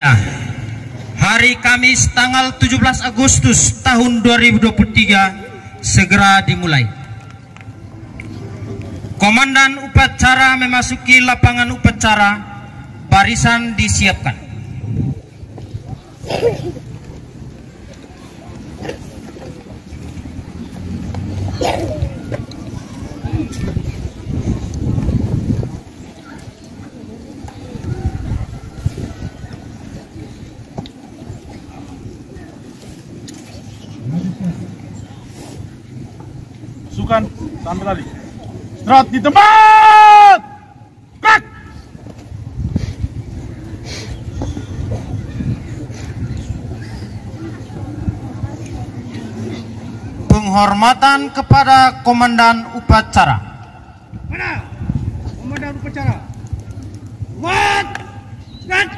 Hari Kamis tanggal 17 Agustus tahun 2023 segera dimulai. Komandan upacara memasuki lapangan upacara, barisan disiapkan. Sukan sambil lari. Start di tempat. Gerak. Penghormatan kepada komandan upacara. Mana? Komandan upacara. What? Gerak.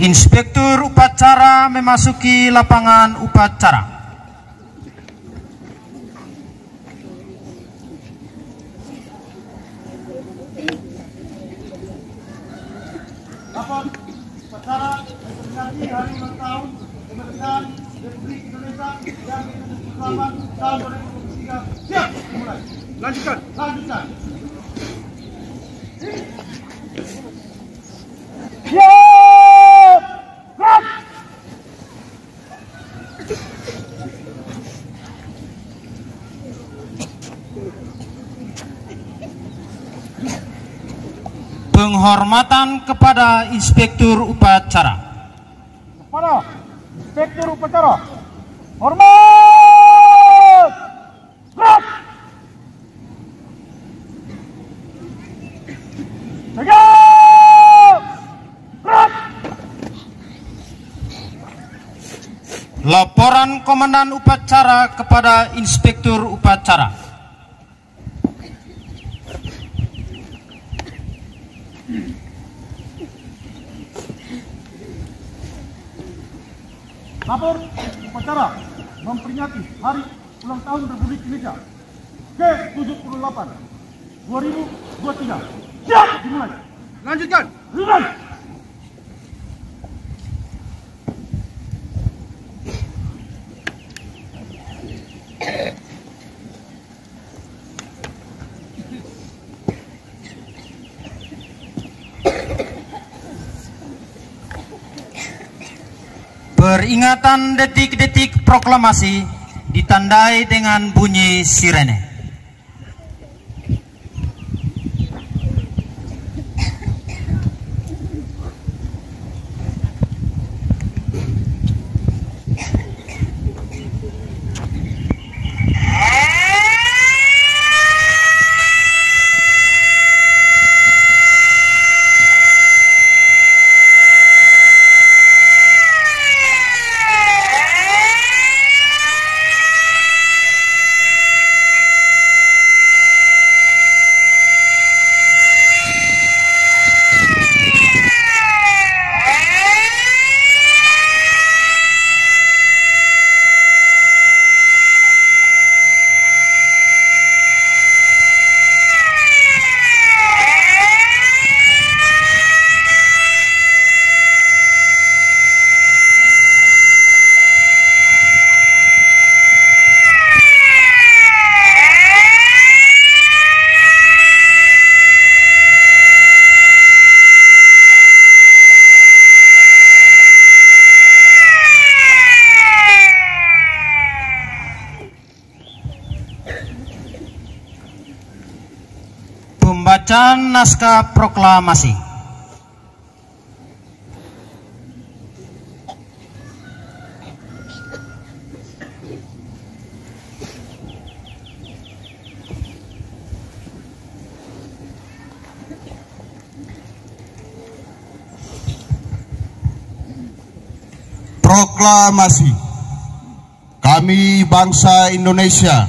Inspektur upacara memasuki lapangan upacara. Lapor upacara memperingati hari ulang tahun kemerdekaan Republik Indonesia yang ke-78 tahun 2023. Siap, mulai. Lanjutkan. Penghormatan kepada inspektur upacara. Kepada inspektur upacara. Hormat. Gerak. Tegak. Gerak. Laporan komandan upacara kepada inspektur upacara. Lapor upacara memperingati Hari Ulang Tahun Republik Indonesia ke-78 2023. Siap, dimulai. Lanjutkan. Peringatan detik-detik proklamasi ditandai dengan bunyi sirene. Pembacaan naskah proklamasi. Proklamasi. Kami bangsa Indonesia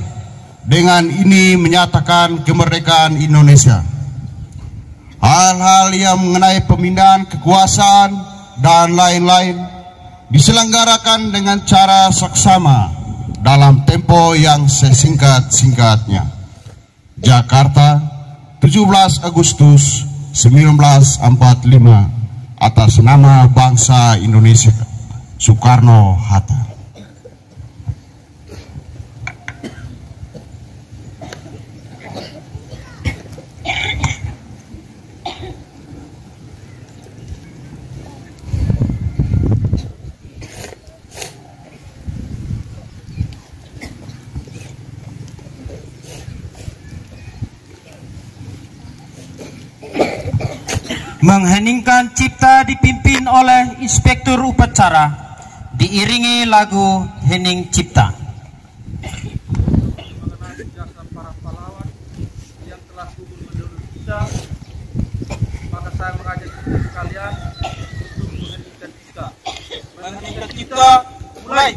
dengan ini menyatakan kemerdekaan Indonesia. Hal-hal yang mengenai pemindahan kekuasaan dan lain-lain diselenggarakan dengan cara seksama dalam tempo yang sesingkat-singkatnya. Jakarta, 17 Agustus 1945, atas nama bangsa Indonesia, Soekarno-Hatta. Mengheningkan cipta dipimpin oleh Inspektur Upacara, diiringi lagu Hening Cipta. Mengenai jasa para pahlawan yang telah gugur mendahului kita, maka saya mengajak kita sekalian untuk mengheningkan cipta. Mengheningkan cipta, mulai.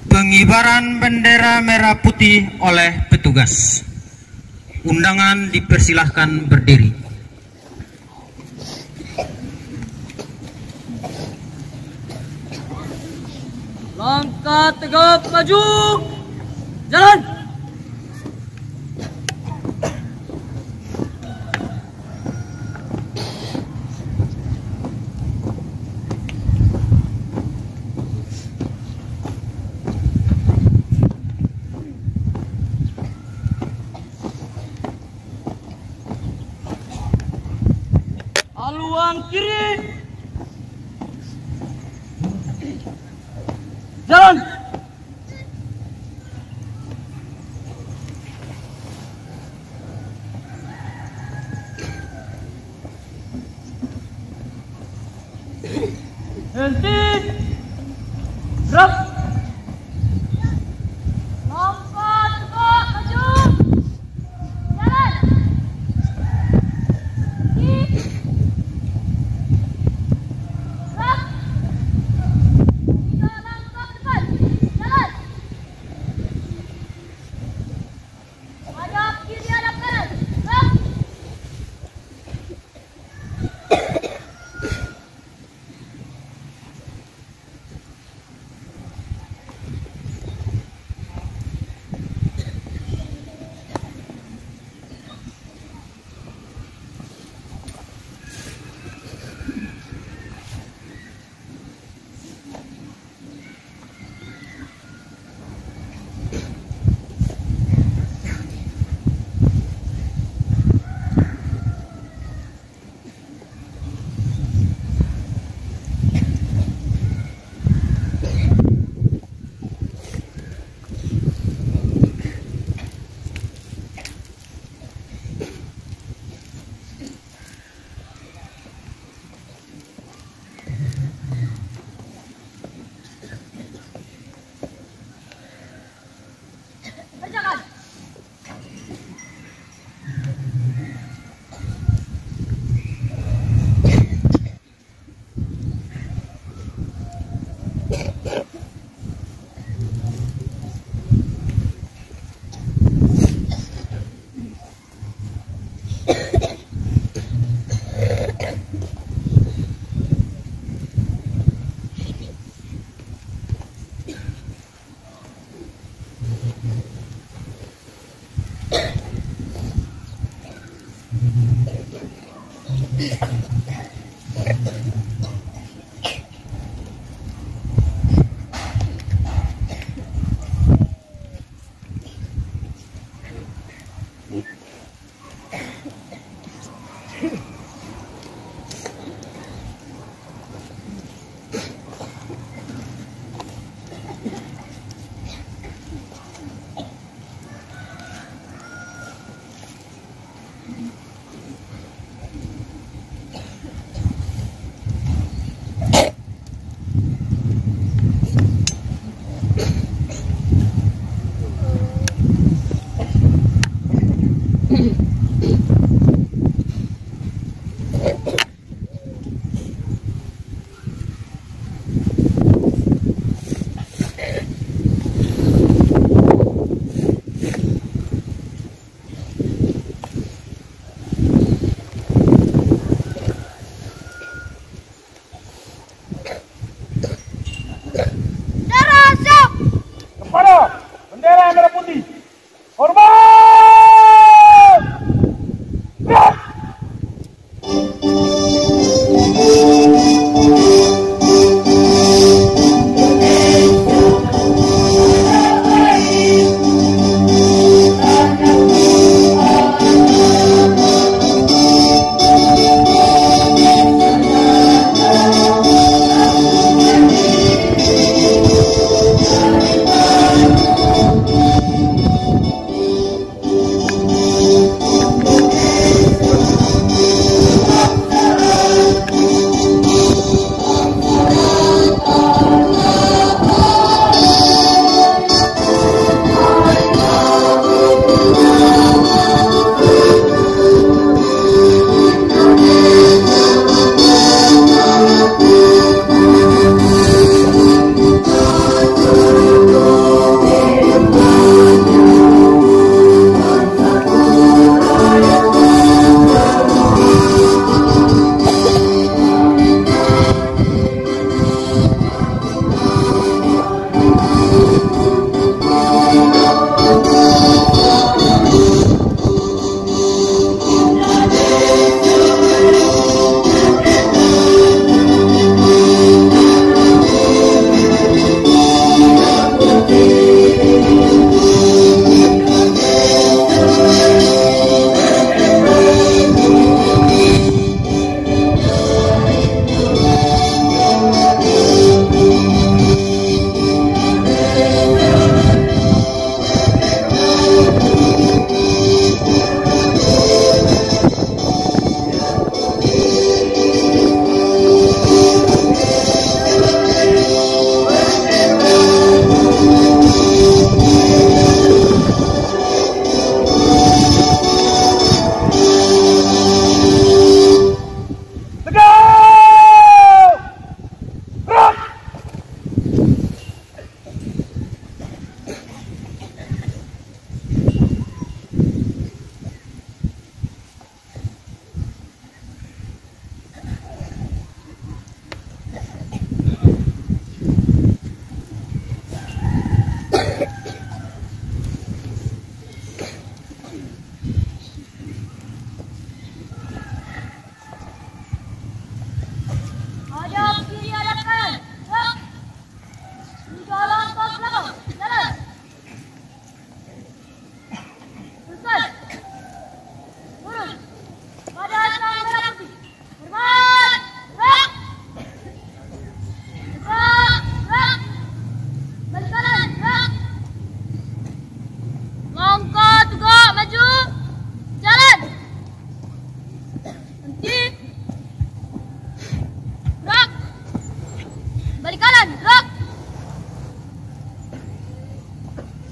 Pengibaran bendera merah putih oleh petugas. Undangan dipersilahkan berdiri. Langkah tegap maju. Jalan. Haluan kiri. Jalan. Henti. Gerak. Lompat tegak maju. Jalan.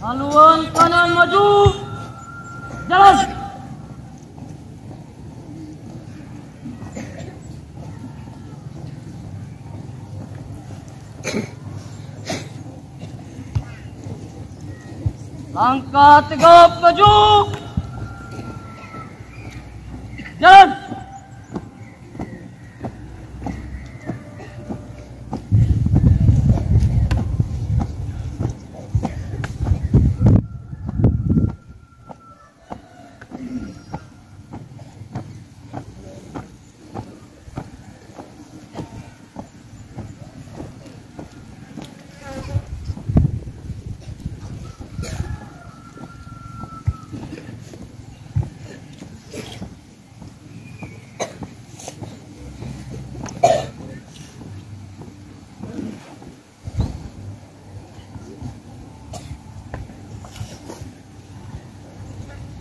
Haluan kanan maju. Jalan. Langkah tegap maju. Jalan.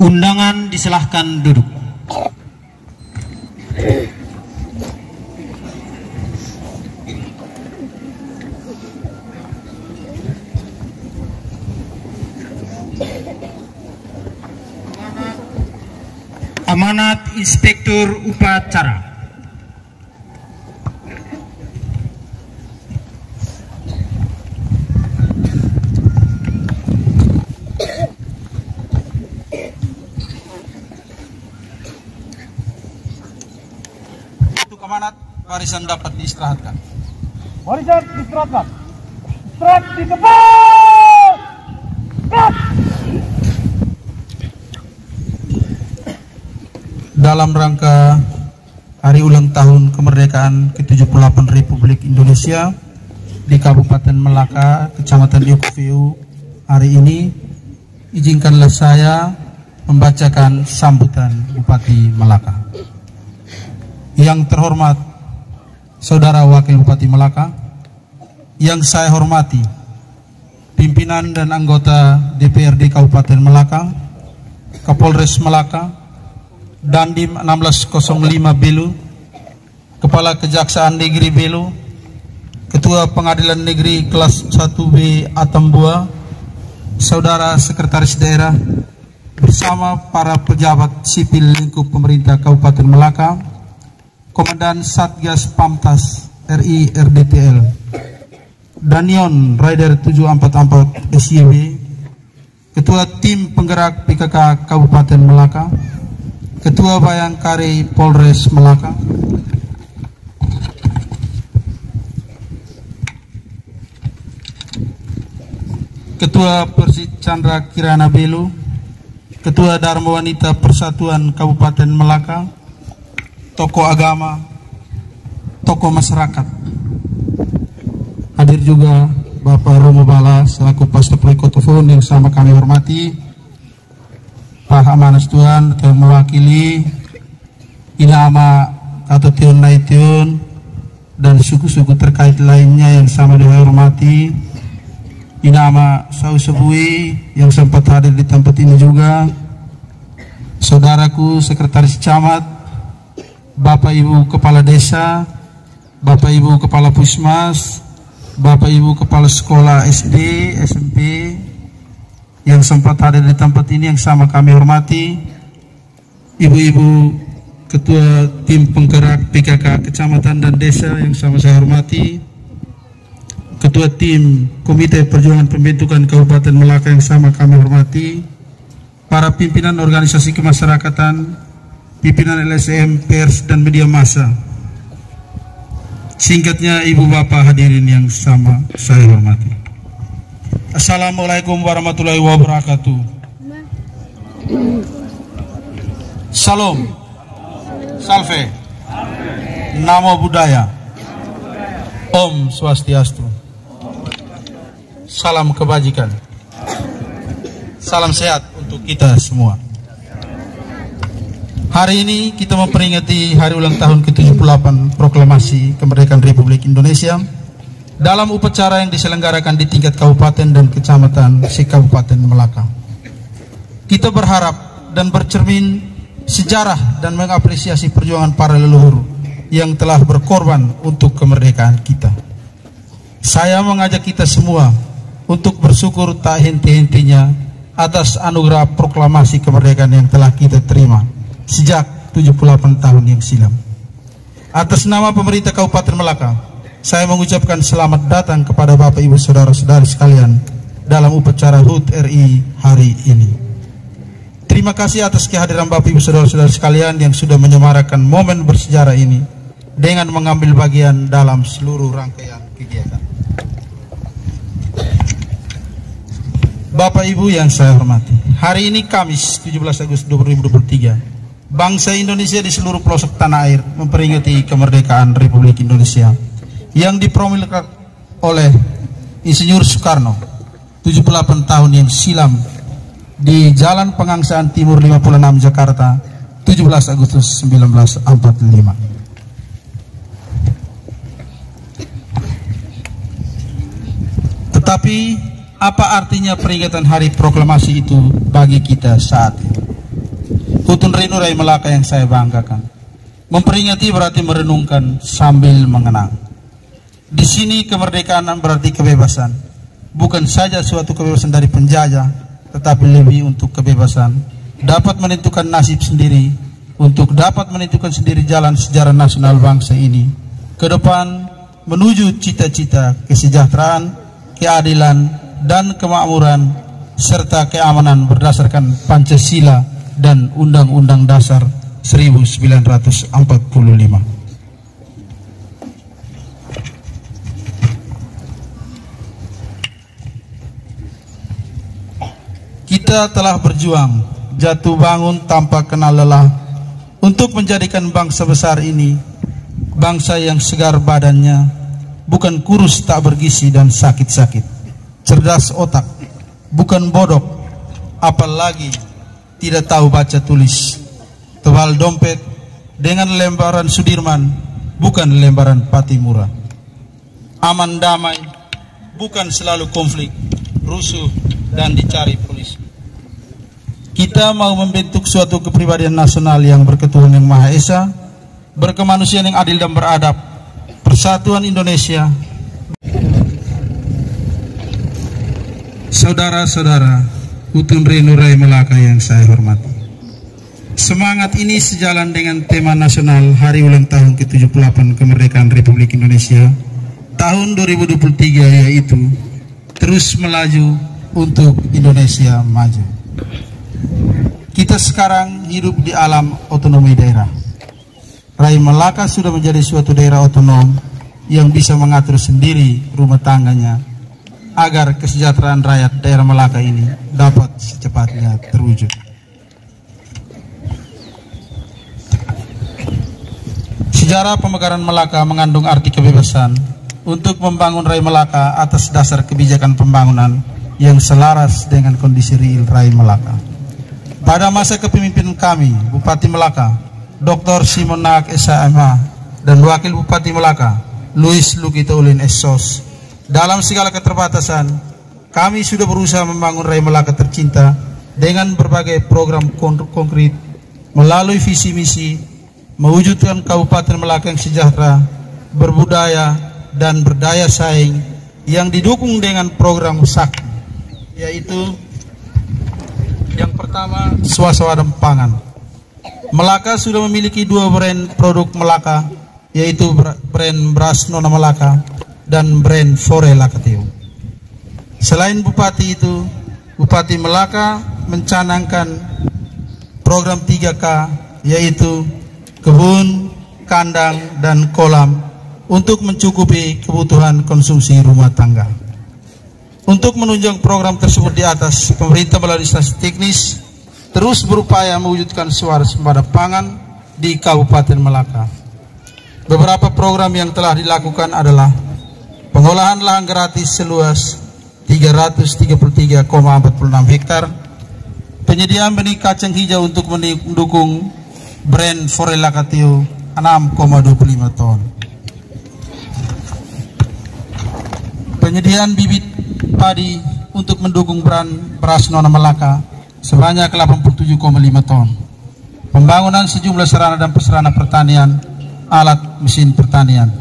Undangan disilahkan duduk. Amanat Inspektur Upacara. Untuk amanat, barisan dapat diistirahatkan. Barisan istirahatkan. Istirahat di tempat. Cut. Dalam rangka hari ulang tahun kemerdekaan ke-78 Republik Indonesia di Kabupaten Melaka, Kecamatan Yokveu, hari ini izinkanlah saya membacakan sambutan Bupati Melaka. Yang terhormat Saudara Wakil Bupati Melaka, yang saya hormati pimpinan dan anggota DPRD Kabupaten Melaka, Kapolres Melaka, Dandim 1605 Belu, Kepala Kejaksaan Negeri Belu, Ketua Pengadilan Negeri Kelas 1B Atambua, Saudara Sekretaris Daerah, bersama para pejabat sipil lingkup pemerintah Kabupaten Melaka, Komandan Satgas Pamtas RI RDTL, Danion Rider 744 SYB, Ketua Tim Penggerak PKK Kabupaten Melaka, Ketua Bayangkari Polres Melaka, Ketua Persit Chandra Kirana Belu, Ketua Dharma Wanita Persatuan Kabupaten Melaka, tokoh agama, tokoh masyarakat. Hadir juga Bapak Romo Bala selaku Pastor Proyekotofon yang sama kami hormati, Pak Amanas Tuhan yang mewakili Inama atau Tiun Naitiun dan suku-suku terkait lainnya yang sama dihormati, Inama Sau Sebui yang sempat hadir di tempat ini juga, saudaraku Sekretaris Camat, Bapak Ibu Kepala Desa, Bapak Ibu Kepala Puskesmas, Bapak Ibu Kepala Sekolah SD, SMP yang sempat hadir di tempat ini yang sama kami hormati, Ibu-ibu Ketua Tim Penggerak PKK Kecamatan dan Desa yang sama saya hormati, Ketua Tim Komite Perjuangan Pembentukan Kabupaten Melaka yang sama kami hormati, para pimpinan organisasi kemasyarakatan, pimpinan LSM, pers dan media massa, singkatnya Ibu Bapak hadirin yang sama saya hormati. Assalamualaikum warahmatullahi wabarakatuh. Salam, Salve, Namo Buddhaya, Om Swastiastu, salam kebajikan, salam sehat untuk kita semua. Hari ini kita memperingati hari ulang tahun ke-78 Proklamasi Kemerdekaan Republik Indonesia dalam upacara yang diselenggarakan di tingkat kabupaten dan kecamatan se-Kabupaten Melaka. Kita berharap dan bercermin sejarah dan mengapresiasi perjuangan para leluhur yang telah berkorban untuk kemerdekaan kita. Saya mengajak kita semua untuk bersyukur tak henti-hentinya atas anugerah proklamasi kemerdekaan yang telah kita terima sejak 78 tahun yang silam. Atas nama pemerintah Kabupaten Melaka, saya mengucapkan selamat datang kepada Bapak Ibu Saudara-saudari sekalian dalam upacara HUT RI hari ini. Terima kasih atas kehadiran Bapak Ibu Saudara-saudari sekalian yang sudah menyemarakan momen bersejarah ini dengan mengambil bagian dalam seluruh rangkaian kegiatan. Bapak Ibu yang saya hormati, hari ini Kamis 17 Agustus 2023, bangsa Indonesia di seluruh pelosok tanah air memperingati kemerdekaan Republik Indonesia yang dipromulgakan oleh Insinyur Soekarno 78 tahun yang silam di Jalan Pengangsaan Timur 56 Jakarta 17 Agustus 1945. Tetapi apa artinya peringatan hari proklamasi itu bagi kita saat ini? Hutun Renu Rai Melaka yang saya banggakan. Memperingati berarti merenungkan sambil mengenang. Di sini kemerdekaan berarti kebebasan. Bukan saja suatu kebebasan dari penjajah, tetapi lebih untuk kebebasan dapat menentukan nasib sendiri, untuk dapat menentukan sendiri jalan sejarah nasional bangsa ini ke depan menuju cita-cita kesejahteraan, keadilan, dan kemakmuran serta keamanan berdasarkan Pancasila dan Undang-Undang Dasar 1945. Kita telah berjuang, jatuh bangun tanpa kenal lelah untuk menjadikan bangsa besar ini bangsa yang segar badannya, bukan kurus tak bergizi dan sakit-sakit, cerdas otak, bukan bodoh, apalagi tidak tahu baca tulis, tebal dompet dengan lembaran Sudirman, bukan lembaran Patimura, aman damai, bukan selalu konflik, rusuh, dan dicari polisi. Kita mau membentuk suatu kepribadian nasional yang berketuhanan yang Maha Esa, berkemanusiaan yang adil dan beradab, persatuan Indonesia. Saudara-saudara, Hutun Renu Rai Melaka yang saya hormati, semangat ini sejalan dengan tema nasional Hari Ulang Tahun ke-78 Kemerdekaan Republik Indonesia tahun 2023, yaitu terus melaju untuk Indonesia maju. Kita sekarang hidup di alam otonomi daerah. Rai Melaka sudah menjadi suatu daerah otonom yang bisa mengatur sendiri rumah tangganya agar kesejahteraan rakyat daerah Melaka ini dapat secepatnya terwujud. Sejarah pemekaran Melaka mengandung arti kebebasan untuk membangun Rai Melaka atas dasar kebijakan pembangunan yang selaras dengan kondisi real Rai Melaka. Pada masa kepemimpinan kami, Bupati Melaka, Dr. Simon Naak SMH, dan Wakil Bupati Melaka, Louis Lukito Ulin SSOS, dalam segala keterbatasan, kami sudah berusaha membangun Rai Melaka tercinta dengan berbagai program konkret melalui visi misi mewujudkan Kabupaten Melaka yang sejahtera, berbudaya, dan berdaya saing yang didukung dengan program sakti, yaitu yang pertama, swasembada pangan. Melaka sudah memiliki 2 brand produk Melaka, yaitu brand beras Nona Melaka dan brand Fore Lakateo. Selain Bupati itu, Bupati Melaka mencanangkan program 3K, yaitu kebun, kandang, dan kolam untuk mencukupi kebutuhan konsumsi rumah tangga. Untuk menunjang program tersebut di atas, pemerintah melalui instansi teknis terus berupaya mewujudkan swasembada pangan di Kabupaten Melaka. Beberapa program yang telah dilakukan adalah pengolahan lahan gratis seluas 333,46 hektar, penyediaan benih kacang hijau untuk mendukung brand Fore Lakateo 6,25 ton, penyediaan bibit padi untuk mendukung brand beras Nona Melaka sebanyak 87,5 ton, pembangunan sejumlah sarana dan prasarana pertanian, alat mesin pertanian,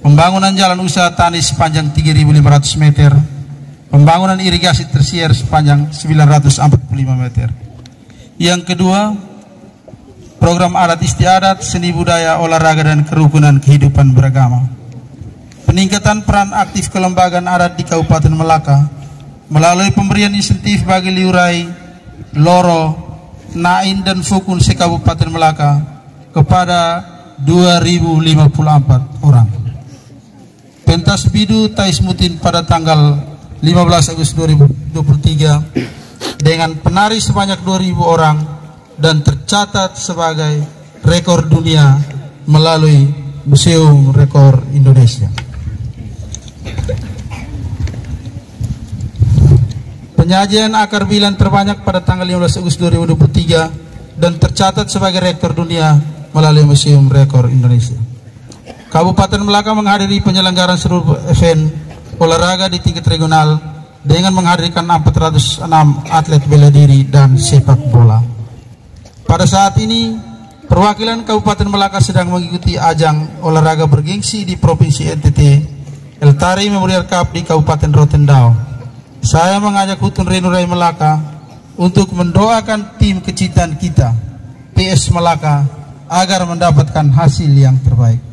pembangunan jalan usaha tani sepanjang 3.500 meter, pembangunan irigasi tersier sepanjang 945 meter. Yang kedua, program adat istiadat, seni budaya, olahraga, dan kerukunan kehidupan beragama. Peningkatan peran aktif kelembagaan adat di Kabupaten Melaka melalui pemberian insentif bagi liurai, loro, nain, dan fukun se-Kabupaten Melaka kepada 2.054 orang. Pentas bidu Tais Mutin pada tanggal 15 Agustus 2023 dengan penari sebanyak 2.000 orang dan tercatat sebagai rekor dunia melalui Museum Rekor Indonesia. Penyajian akar bilan terbanyak pada tanggal 15 Agustus 2023 dan tercatat sebagai rekor dunia melalui Museum Rekor Indonesia. Kabupaten Melaka menghadiri penyelenggaraan seluruh event olahraga di tingkat regional dengan menghadirkan 406 atlet bela diri dan sepak bola. Pada saat ini, perwakilan Kabupaten Melaka sedang mengikuti ajang olahraga bergengsi di Provinsi NTT, Eltari Memorial Cup di Kabupaten Rotendao. Saya mengajak Hutun Renurai Melaka untuk mendoakan tim kecintaan kita, PS Melaka, agar mendapatkan hasil yang terbaik.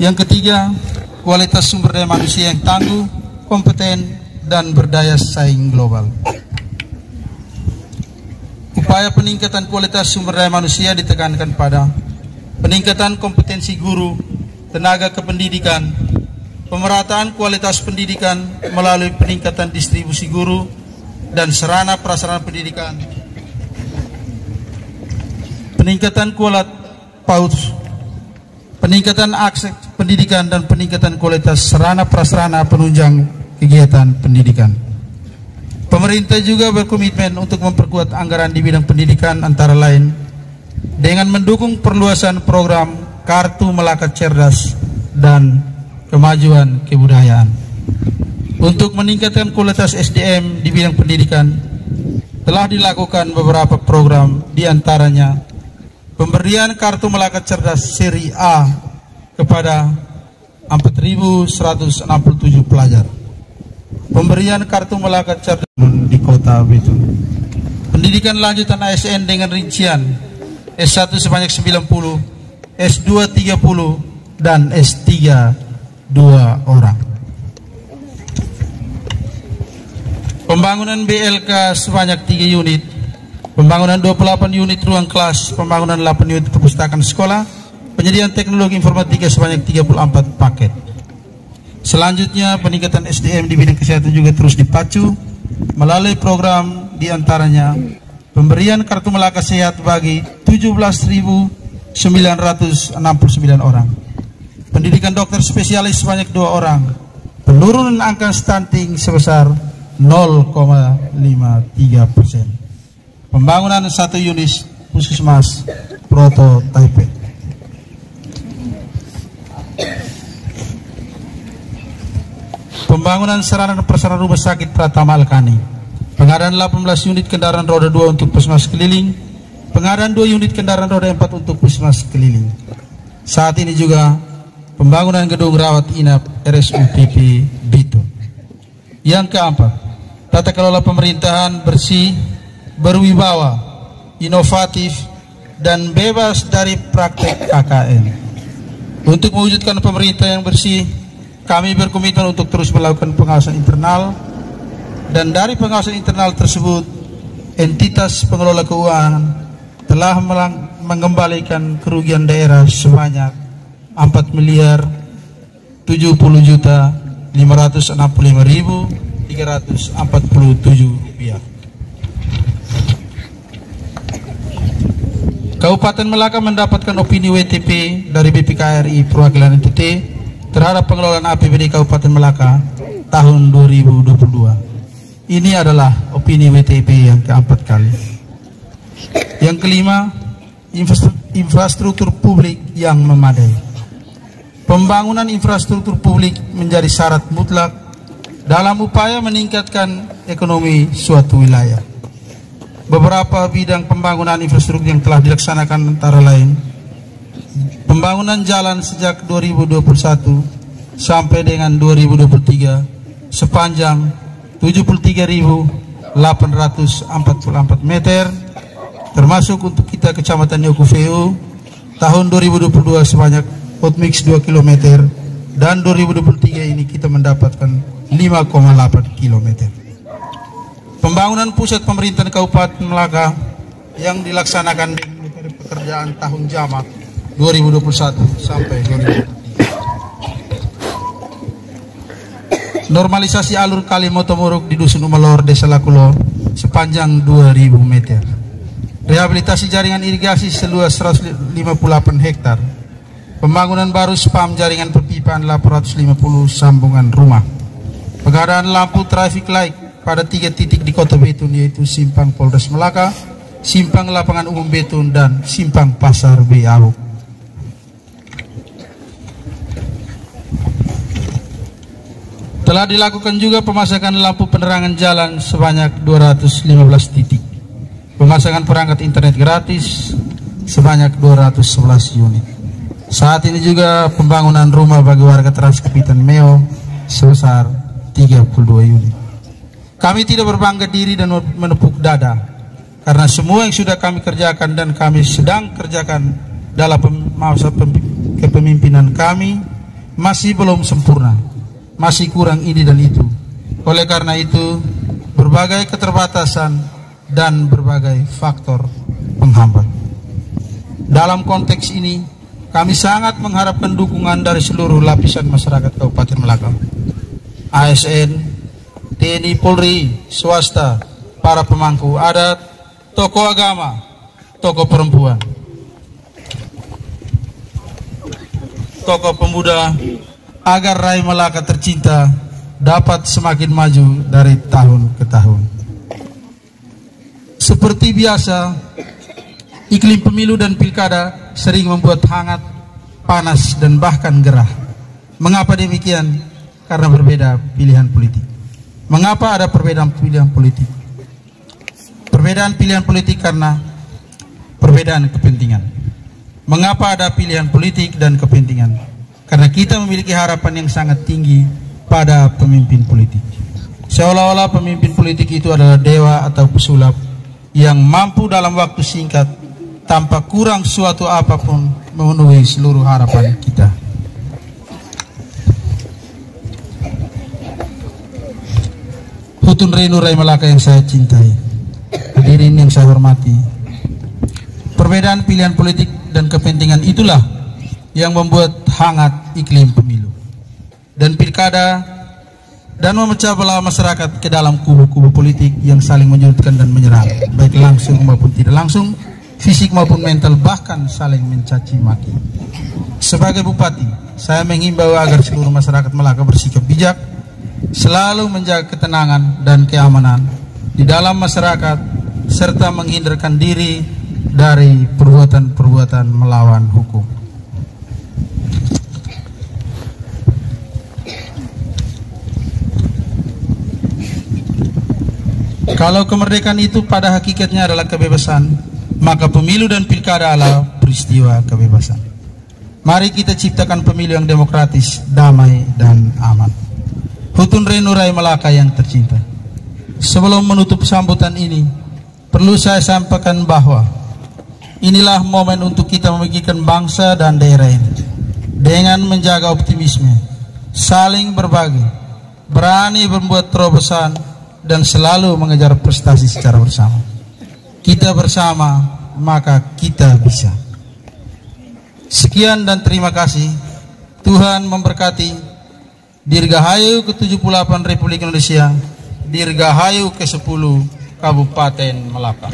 Yang ketiga, kualitas sumber daya manusia yang tangguh, kompeten, dan berdaya saing global. Upaya peningkatan kualitas sumber daya manusia ditekankan pada peningkatan kompetensi guru, tenaga kependidikan, pemerataan kualitas pendidikan melalui peningkatan distribusi guru dan sarana prasarana pendidikan, peningkatan kualitas PAUD, peningkatan akses pendidikan dan peningkatan kualitas sarana prasarana penunjang kegiatan pendidikan. Pemerintah juga berkomitmen untuk memperkuat anggaran di bidang pendidikan antara lain dengan mendukung perluasan program Kartu Melaka Cerdas dan kemajuan kebudayaan. Untuk meningkatkan kualitas SDM di bidang pendidikan, telah dilakukan beberapa program, diantaranya pemberian Kartu Melaka Cerdas Seri A kepada 4.167 pelajar, pemberian Kartu Melaka Cerdas di Kota Bitung, pendidikan lanjutan ASN dengan rincian S1 sebanyak 90, S2 30, dan S3 2 orang. Pembangunan BLK sebanyak 3 unit, pembangunan 28 unit ruang kelas, pembangunan 8 unit perpustakaan sekolah, penyediaan teknologi informatika sebanyak 34 paket. Selanjutnya, peningkatan SDM di bidang kesehatan juga terus dipacu melalui program diantaranya pemberian Kartu Melaka Sehat bagi 17.969 orang, pendidikan dokter spesialis sebanyak 2 orang, penurunan angka stunting sebesar 0,53%, pembangunan 1 unit puskesmas prototipe. Pembangunan sarana dan prasarana rumah sakit Pratama Alkani, pengadaan 18 unit kendaraan roda 2 untuk puskesmas keliling, pengadaan 2 unit kendaraan roda 4 untuk puskesmas keliling. Saat ini juga pembangunan gedung rawat inap RSUPP Bitung. Yang keempat, tata kelola pemerintahan bersih, berwibawa, inovatif, dan bebas dari praktek KKN. Untuk mewujudkan pemerintah yang bersih, kami berkomitmen untuk terus melakukan pengawasan internal, dan dari pengawasan internal tersebut, entitas pengelola keuangan telah mengembalikan kerugian daerah sebanyak 4.565.347 rupiah. Kabupaten Melaka mendapatkan opini WTP dari BPKRI perwakilan NTT terhadap pengelolaan APBD Kabupaten Melaka tahun 2022. Ini adalah opini WTP yang keempat kali. Yang kelima, infrastruktur publik yang memadai. Pembangunan infrastruktur publik menjadi syarat mutlak dalam upaya meningkatkan ekonomi suatu wilayah. Beberapa bidang pembangunan infrastruktur yang telah dilaksanakan antara lain pembangunan jalan sejak 2021 sampai dengan 2023 sepanjang 73.844 meter, termasuk untuk kita Kecamatan Yokuveu tahun 2022 sebanyak hotmix 2 km, dan 2023 ini kita mendapatkan 5,8 km. Pembangunan pusat pemerintahan Kabupaten Melaka yang dilaksanakan di pekerjaan tahun jamak 2021 sampai 2023. Normalisasi alur kali Motomuruk di Dusun Umalor, Desa Lakulo sepanjang 2000 meter. Rehabilitasi jaringan irigasi seluas 158 hektar. Pembangunan baru spam jaringan perpipaan 850 sambungan rumah. Pengadaan lampu traffic light pada 3 titik di Kota Bitung, yaitu Simpang Polres Melaka, Simpang Lapangan Umum Bitung, dan Simpang Pasar Beawuk. Telah dilakukan juga pemasangan lampu penerangan jalan sebanyak 215 titik. pemasangan perangkat internet gratis sebanyak 211 unit. Saat ini juga pembangunan rumah bagi warga Transkapitan Meo sebesar 32 unit. Kami tidak berbangga diri dan menepuk dada, karena semua yang sudah kami kerjakan dan kami sedang kerjakan dalam masa kepemimpinan kami masih belum sempurna, masih kurang ini dan itu. Oleh karena itu, berbagai keterbatasan dan berbagai faktor penghambat. Dalam konteks ini, kami sangat mengharapkan dukungan dari seluruh lapisan masyarakat Kabupaten Melaka, ASN, TNI, Polri, swasta, para pemangku adat, tokoh agama, tokoh perempuan, tokoh pemuda, agar Rai Melaka tercinta dapat semakin maju dari tahun ke tahun. Seperti biasa, iklim pemilu dan pilkada sering membuat hangat, panas, dan bahkan gerah. Mengapa demikian? Karena berbeda pilihan politik. Mengapa ada perbedaan pilihan politik? Perbedaan pilihan politik karena perbedaan kepentingan. Mengapa ada pilihan politik dan kepentingan? Karena kita memiliki harapan yang sangat tinggi pada pemimpin politik. Seolah-olah pemimpin politik itu adalah dewa atau pesulap yang mampu dalam waktu singkat tanpa kurang suatu apapun memenuhi seluruh harapan kita. Hutun Renu Rai Melaka yang saya cintai, hadirin yang saya hormati, perbedaan pilihan politik dan kepentingan itulah yang membuat hangat iklim pemilu dan pilkada dan memecah belah masyarakat ke dalam kubu-kubu politik yang saling menyudutkan dan menyerang, baik langsung maupun tidak langsung, fisik maupun mental, bahkan saling mencaci maki. Sebagai bupati, saya menghimbau agar seluruh masyarakat Melaka bersikap bijak, selalu menjaga ketenangan dan keamanan di dalam masyarakat, serta menghindarkan diri dari perbuatan-perbuatan melawan hukum. Kalau kemerdekaan itu pada hakikatnya adalah kebebasan, maka pemilu dan pilkada adalah peristiwa kebebasan. Mari kita ciptakan pemilu yang demokratis, damai, dan aman. Hutun Renu Rai Melaka yang tercinta, sebelum menutup sambutan ini, perlu saya sampaikan bahwa inilah momen untuk kita memikirkan bangsa dan daerah ini dengan menjaga optimisme, saling berbagi, berani berbuat terobosan, dan selalu mengejar prestasi secara bersama. Kita bersama, maka kita bisa. Sekian dan terima kasih. Tuhan memberkati. Dirgahayu ke-78 Republik Indonesia, Dirgahayu ke-10 Kabupaten Melaka.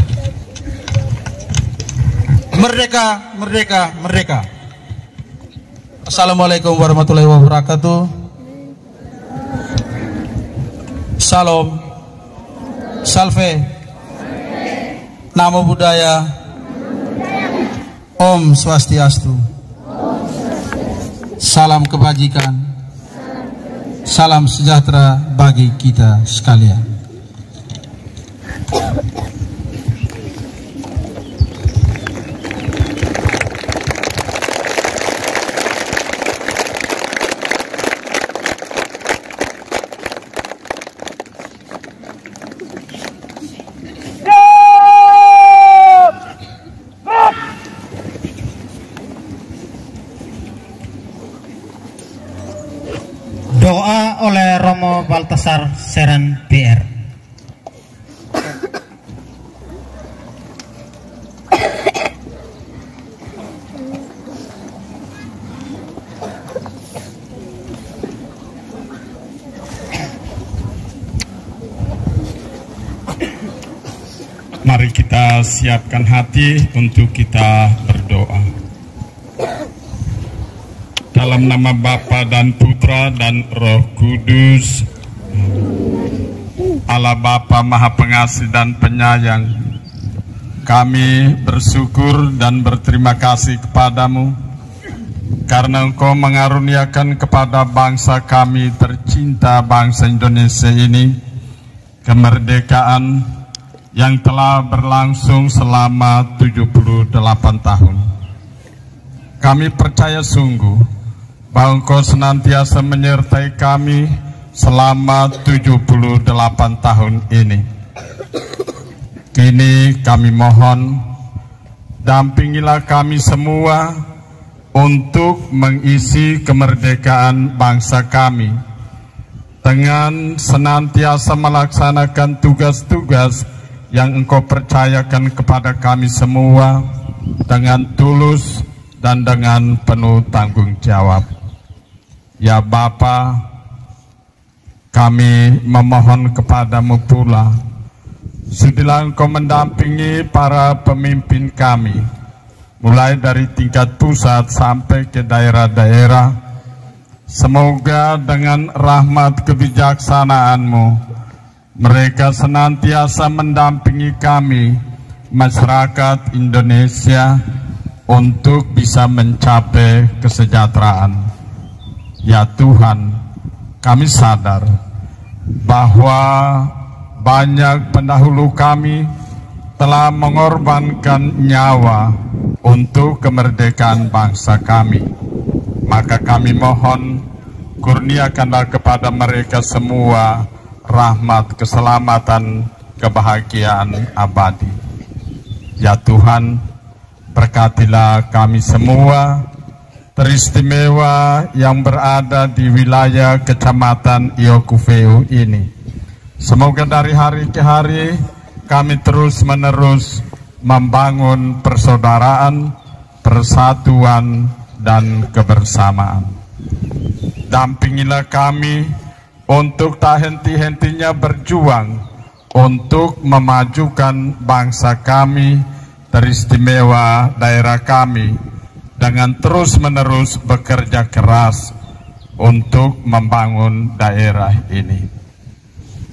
Merdeka, merdeka, merdeka. Assalamualaikum warahmatullahi wabarakatuh. Salam, salve, namo buddhaya, Om Swastiastu, salam kebajikan, salam sejahtera bagi kita sekalian. Doa oleh Romo Baltasar Seran PR. Mari kita siapkan hati untuk kita berdoa. Dalam nama Bapa dan Putra dan Roh Kudus. Allah Bapa Maha Pengasih dan Penyayang, kami bersyukur dan berterima kasih kepadamu karena Engkau mengaruniakan kepada bangsa kami tercinta, bangsa Indonesia ini, kemerdekaan yang telah berlangsung selama 78 tahun. Kami percaya sungguh bahwa Engkau senantiasa menyertai kami selama 78 tahun ini. Kini kami mohon, dampingilah kami semua untuk mengisi kemerdekaan bangsa kami dengan senantiasa melaksanakan tugas-tugas yang Engkau percayakan kepada kami semua dengan tulus dan dengan penuh tanggung jawab. Ya Bapa, kami memohon kepadamu pula, sudilah Engkau mendampingi para pemimpin kami, mulai dari tingkat pusat sampai ke daerah-daerah. Semoga dengan rahmat kebijaksanaan-Mu, mereka senantiasa mendampingi kami, masyarakat Indonesia, untuk bisa mencapai kesejahteraan. Ya Tuhan, kami sadar bahwa banyak pendahulu kami telah mengorbankan nyawa untuk kemerdekaan bangsa kami. Maka kami mohon, kurniakanlah kepada mereka semua rahmat, keselamatan, kebahagiaan abadi. Ya Tuhan, berkatilah kami semua, teristimewa yang berada di wilayah Kecamatan Iokufeu ini. Semoga dari hari ke hari kami terus-menerus membangun persaudaraan, persatuan, dan kebersamaan. Dampingilah kami untuk tak henti-hentinya berjuang untuk memajukan bangsa kami, teristimewa daerah kami, dengan terus-menerus bekerja keras untuk membangun daerah ini.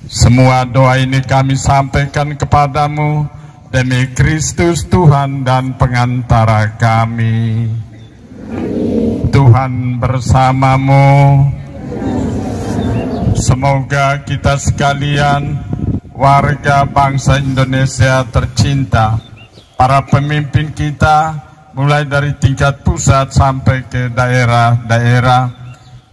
Semua doa ini kami sampaikan kepadamu demi Kristus Tuhan dan pengantara kami. Tuhan bersamamu. Semoga kita sekalian, warga bangsa Indonesia tercinta, para pemimpin kita, mulai dari tingkat pusat sampai ke daerah-daerah,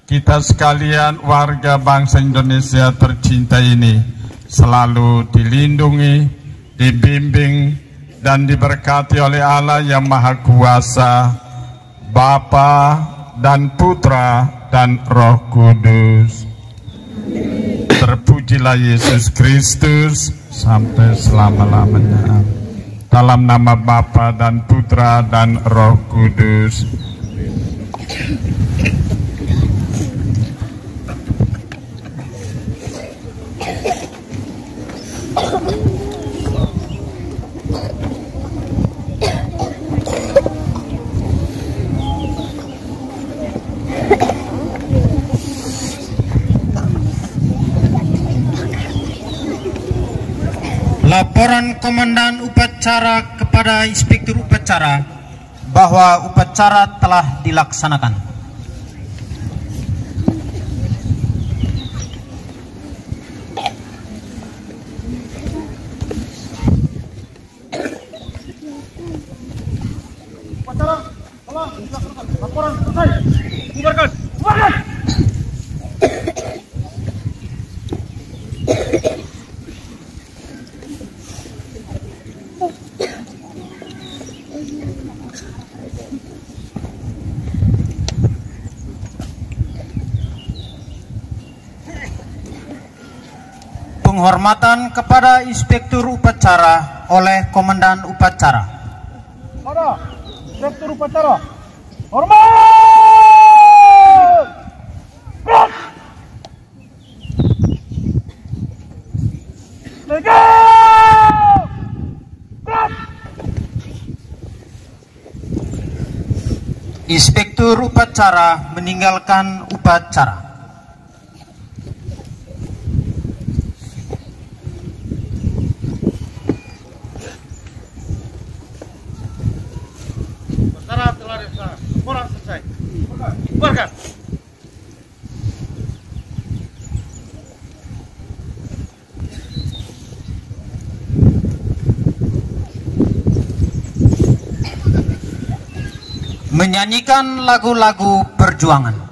kita sekalian warga bangsa Indonesia tercinta ini selalu dilindungi, dibimbing, dan diberkati oleh Allah yang Maha Kuasa, Bapa dan Putra dan Roh Kudus. Terpujilah Yesus Kristus sampai selama-lamanya. Dalam nama Bapa dan Putra dan Roh Kudus. Laporan Komandan Upacara kepada Inspektur Upacara bahwa upacara telah dilaksanakan. Upacara telah dilaksanakan. Laporan selesai. Bubarkan. Bubarkan. Penghormatan kepada Inspektur Upacara oleh Komandan Upacara. Pada Inspektur Upacara, hormat! Gerak! Tegak! Gerak! Inspektur Upacara meninggalkan upacara. Upacara telah dilaksanakan. Laporan selesai. Bubarkan. menyanyikan lagu-lagu perjuangan.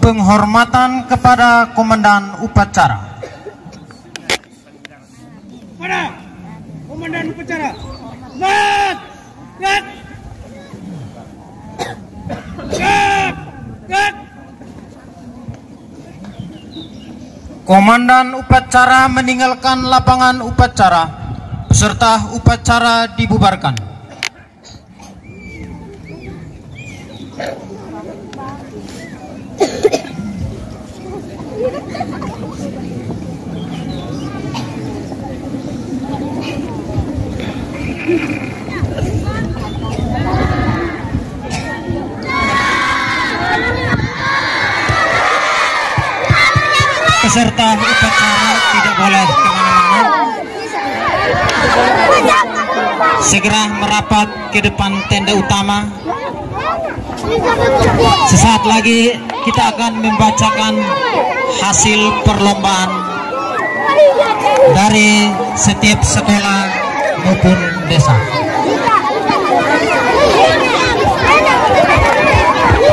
Penghormatan kepada Komandan Upacara. Mana? Komandan Upacara. Gat! Gat! Gat! Gat! Komandan Upacara meninggalkan lapangan upacara beserta upacara dibubarkan. Peserta upacara tidak boleh kemana-mana, segera merapat ke depan tenda utama. Sesaat lagi kita akan membacakan hasil perlombaan dari setiap sekolah maupun desa.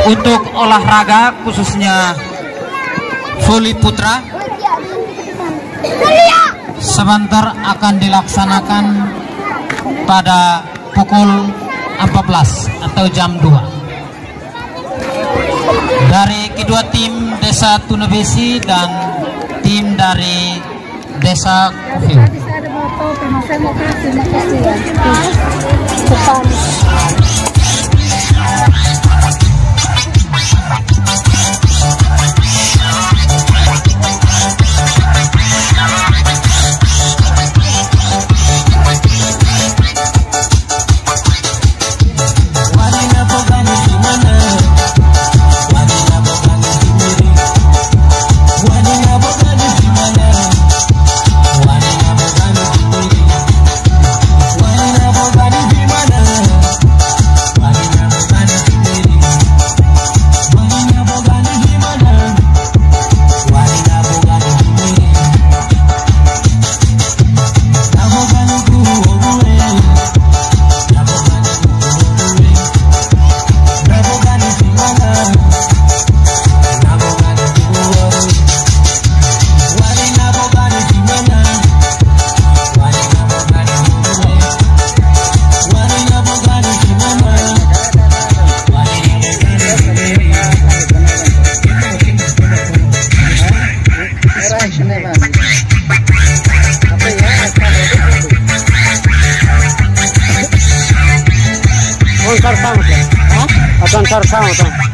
Untuk olahraga khususnya voli putra sebentar akan dilaksanakan pada pukul 14 atau jam 2 dari kedua tim Desa Tunebesi dan tim dari Desa Kufiu. Atan sarsang, atan sarsang.